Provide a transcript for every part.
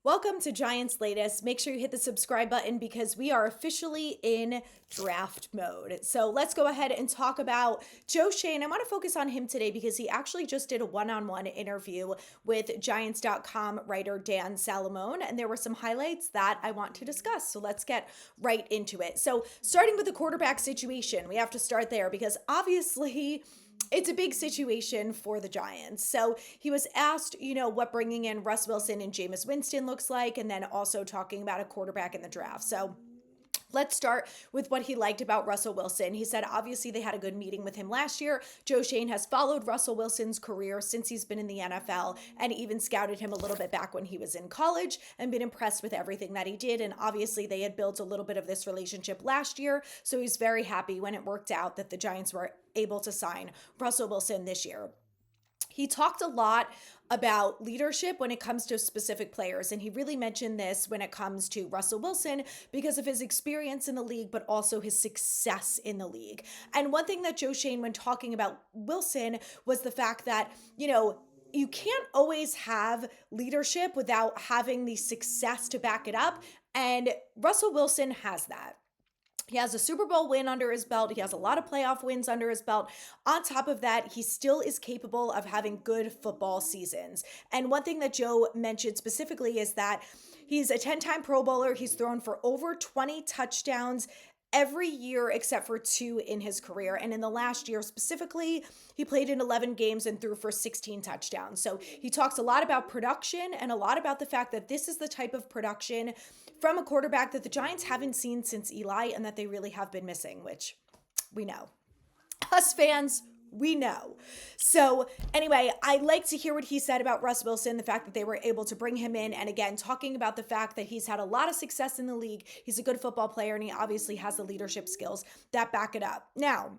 Welcome to Giants Latest. Make sure you hit the subscribe button because we are officially in draft mode. So let's go ahead and talk about Joe Schoen. I want to focus on him today because he actually just did a one-on-one interview with Giants.com writer Dan Salamone, and there were some highlights that I want to discuss. So let's get right into it. So starting with the quarterback situation, we have to start there because obviously it's a big situation for the Giants. So he was asked, what bringing in Russ Wilson and Jameis Winston looks like, and then also talking about a quarterback in the draft. So let's start with what he liked about Russell Wilson. He said, obviously, they had a good meeting with him last year. Joe Schoen has followed Russell Wilson's career since he's been in the NFL and even scouted him a little bit back when he was in college and been impressed with everything that he did. And obviously, they had built a little bit of this relationship last year. So he's very happy when it worked out that the Giants were able to sign Russell Wilson this year. He talked a lot about leadership when it comes to specific players. And he really mentioned this when it comes to Russell Wilson because of his experience in the league, but also his success in the league. And one thing that Joe Schoen, when talking about Wilson, was the fact that, you can't always have leadership without having the success to back it up. And Russell Wilson has that. He has a Super Bowl win under his belt. He has a lot of playoff wins under his belt. On top of that, he still is capable of having good football seasons. And one thing that Joe mentioned specifically is that he's a 10-time Pro Bowler. He's thrown for over 20 touchdowns every year except for 2 in his career. And in the last year specifically, he played in 11 games and threw for 16 touchdowns. So he talks a lot about production and a lot about the fact that this is the type of production from a quarterback that the Giants haven't seen since Eli and that they really have been missing, which we know. Us fans, we know. So anyway, I like to hear what he said about Russ Wilson, the fact that they were able to bring him in. And again, talking about the fact that he's had a lot of success in the league. He's a good football player and he obviously has the leadership skills that back it up. Now,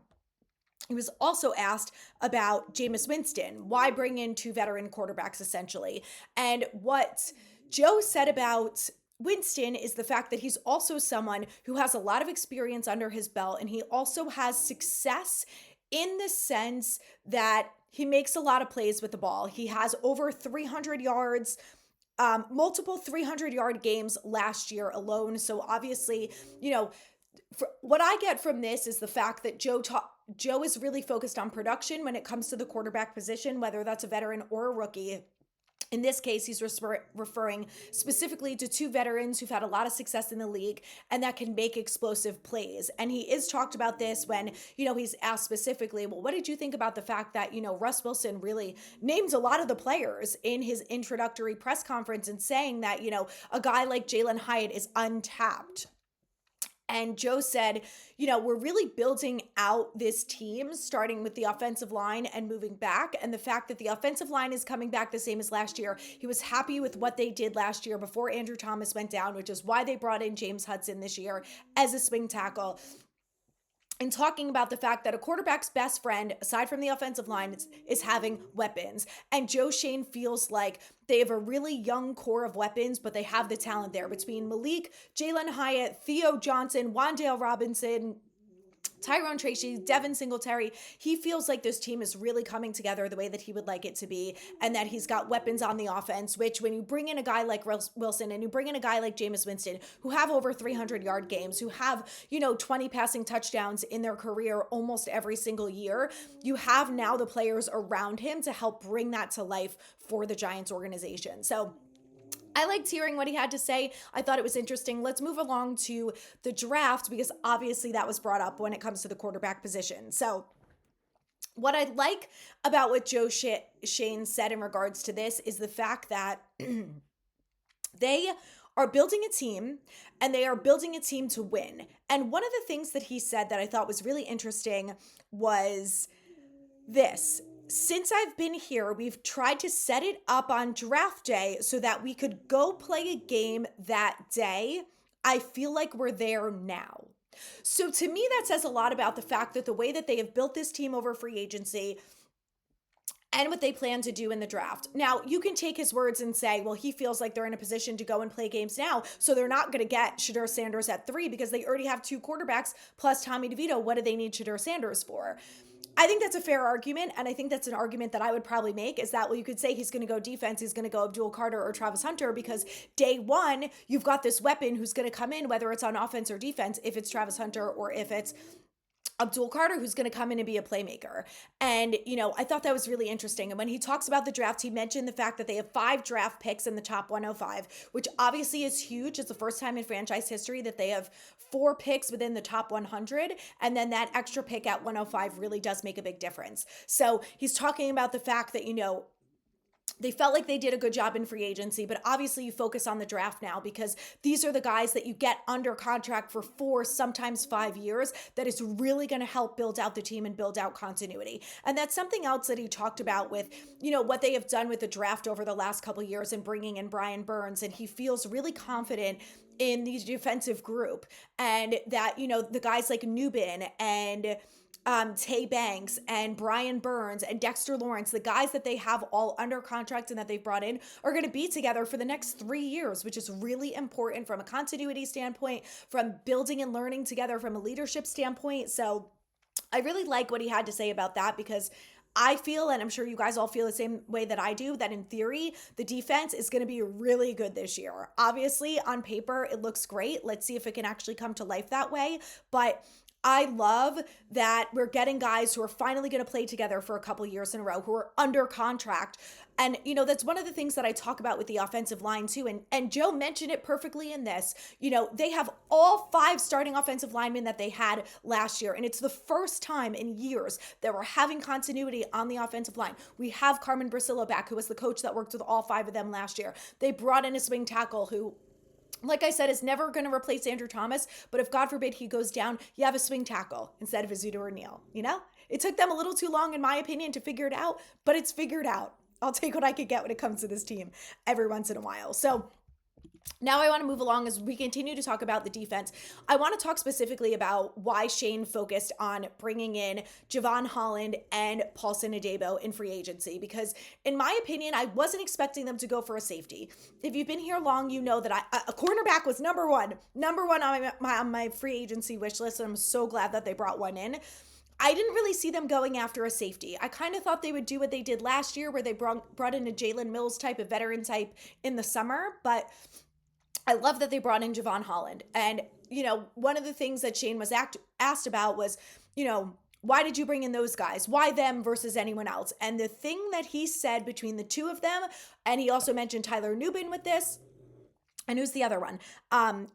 he was also asked about Jameis Winston. Why bring in 2 veteran quarterbacks essentially? And what Joe said about Winston is the fact that he's also someone who has a lot of experience under his belt and he also has success in the sense that he makes a lot of plays with the ball. He has over 300 yards, multiple 300-yard games last year alone. So obviously, what I get from this is the fact that Joe is really focused on production when it comes to the quarterback position, whether that's a veteran or a rookie. In this case, he's referring specifically to 2 veterans who've had a lot of success in the league and that can make explosive plays. And he is talked about this when, he's asked specifically, well, what did you think about the fact that, Russ Wilson really names a lot of the players in his introductory press conference and saying that, a guy like Jalen Hyatt is untapped. And Joe said, we're really building out this team, starting with the offensive line and moving back. And the fact that the offensive line is coming back the same as last year, he was happy with what they did last year before Andrew Thomas went down, which is why they brought in James Hudson this year as a swing tackle. And talking about the fact that a quarterback's best friend, aside from the offensive line, is having weapons. And Joe Schoen feels like they have a really young core of weapons, but they have the talent there between Malik, Jalen Hyatt, Theo Johnson, Wan'Dale Robinson, Tyrone Tracy, Devin Singletary. He feels like this team is really coming together the way that he would like it to be, and that he's got weapons on the offense, which when you bring in a guy like Wilson and you bring in a guy like Jameis Winston, who have over 300-yard games, who have, 20 passing touchdowns in their career almost every single year, you have now the players around him to help bring that to life for the Giants organization. So I liked hearing what he had to say. I thought it was interesting. Let's move along to the draft because obviously that was brought up when it comes to the quarterback position. So what I like about what Joe Schoen said in regards to this is the fact that they are building a team and they are building a team to win. And one of the things that he said that I thought was really interesting was this. Since I've been here, we've tried to set it up on draft day so that we could go play a game that day. I feel like we're there now. So to me, that says a lot about the fact that the way that they have built this team over free agency and what they plan to do in the draft. Now, you can take his words and say, well, he feels like they're in a position to go and play games now, so they're not going to get Shedeur Sanders at 3 because they already have 2 quarterbacks plus Tommy DeVito. What do they need Shedeur Sanders for? I think that's a fair argument, and I think that's an argument that I would probably make is that, well, you could say he's going to go defense, he's going to go Abdul Carter or Travis Hunter, because day one, you've got this weapon who's going to come in, whether it's on offense or defense, if it's Travis Hunter or if it's Abdul Carter, who's going to come in and be a playmaker. And, I thought that was really interesting. And when he talks about the draft, he mentioned the fact that they have 5 draft picks in the top 105, which obviously is huge. It's the first time in franchise history that they have 4 picks within the top 100. And then that extra pick at 105 really does make a big difference. So he's talking about the fact that, they felt like they did a good job in free agency, but obviously you focus on the draft now because these are the guys that you get under contract for 4, sometimes 5 years, that is really going to help build out the team and build out continuity. And that's something else that he talked about with, what they have done with the draft over the last couple of years and bringing in Brian Burns. And he feels really confident in the defensive group, and that, the guys like Nubin and Tay Banks and Brian Burns and Dexter Lawrence, the guys that they have all under contract and that they've brought in, are going to be together for the next 3 years, which is really important from a continuity standpoint, from building and learning together, from a leadership standpoint. So I really like what he had to say about that, because I feel, and I'm sure you guys all feel the same way that I do, that in theory, the defense is going to be really good this year. Obviously, on paper, it looks great. Let's see if it can actually come to life that way. But I love that we're getting guys who are finally going to play together for a couple years in a row, who are under contract. And, that's one of the things that I talk about with the offensive line too. And Joe mentioned it perfectly in this. They have all 5 starting offensive linemen that they had last year. And it's the first time in years that we're having continuity on the offensive line. We have Carmen Brasillo back, who was the coach that worked with all 5 of them last year. They brought in a swing tackle who, like I said, is never going to replace Andrew Thomas, but if God forbid he goes down, you have a swing tackle instead of Azuda or Neal. It took them a little too long, in my opinion, to figure it out, but it's figured out. I'll take what I could get when it comes to this team every once in a while. So now I want to move along as we continue to talk about the defense. I want to talk specifically about why Shane focused on bringing in Javon Holland and Paulson Adebo in free agency, because in my opinion, I wasn't expecting them to go for a safety. If you've been here long, you know that a cornerback was number one on my free agency wish list, and I'm so glad that they brought one in. I didn't really see them going after a safety. I kind of thought they would do what they did last year, where they brought in a Jalen Mills type, a veteran type in the summer, but I love that they brought in Javon Holland. And, one of the things that Shane was asked about was, why did you bring in those guys? Why them versus anyone else? And the thing that he said between the two of them, and he also mentioned Tyler Nubin with this, and who's the other one?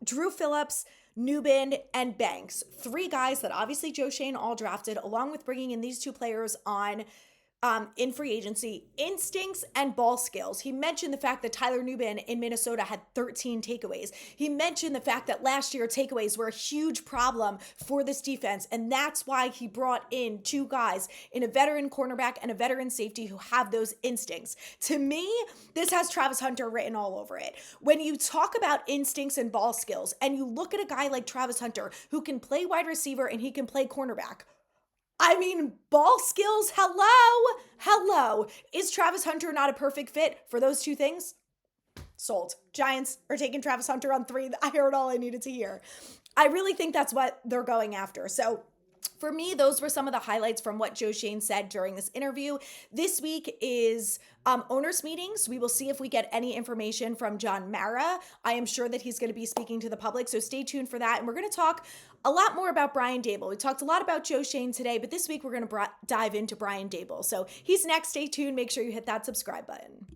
Drew Phillips, Nubin, and Banks. 3 guys that obviously Joe Shane all drafted, along with bringing in these 2 players on in free agency: instincts and ball skills. He mentioned the fact that Tyler Nubin in Minnesota had 13 takeaways. He mentioned the fact that last year takeaways were a huge problem for this defense, and that's why he brought in 2 guys, in a veteran cornerback and a veteran safety, who have those instincts. To me, this has Travis Hunter written all over it. When you talk about instincts and ball skills, and you look at a guy like Travis Hunter, who can play wide receiver and he can play cornerback, ball skills, hello. Is Travis Hunter not a perfect fit for those 2 things? Sold. Giants are taking Travis Hunter on 3. I heard all I needed to hear. I really think that's what they're going after. So for me, those were some of the highlights from what Joe Shane said during this interview. This week is owners' meetings. We will see if we get any information from John Mara. I am sure that he's going to be speaking to the public, so stay tuned for that. And we're going to talk a lot more about Brian Daboll. We talked a lot about Joe Shane today, but this week we're going to dive into Brian Daboll. So he's next. Stay tuned. Make sure you hit that subscribe button.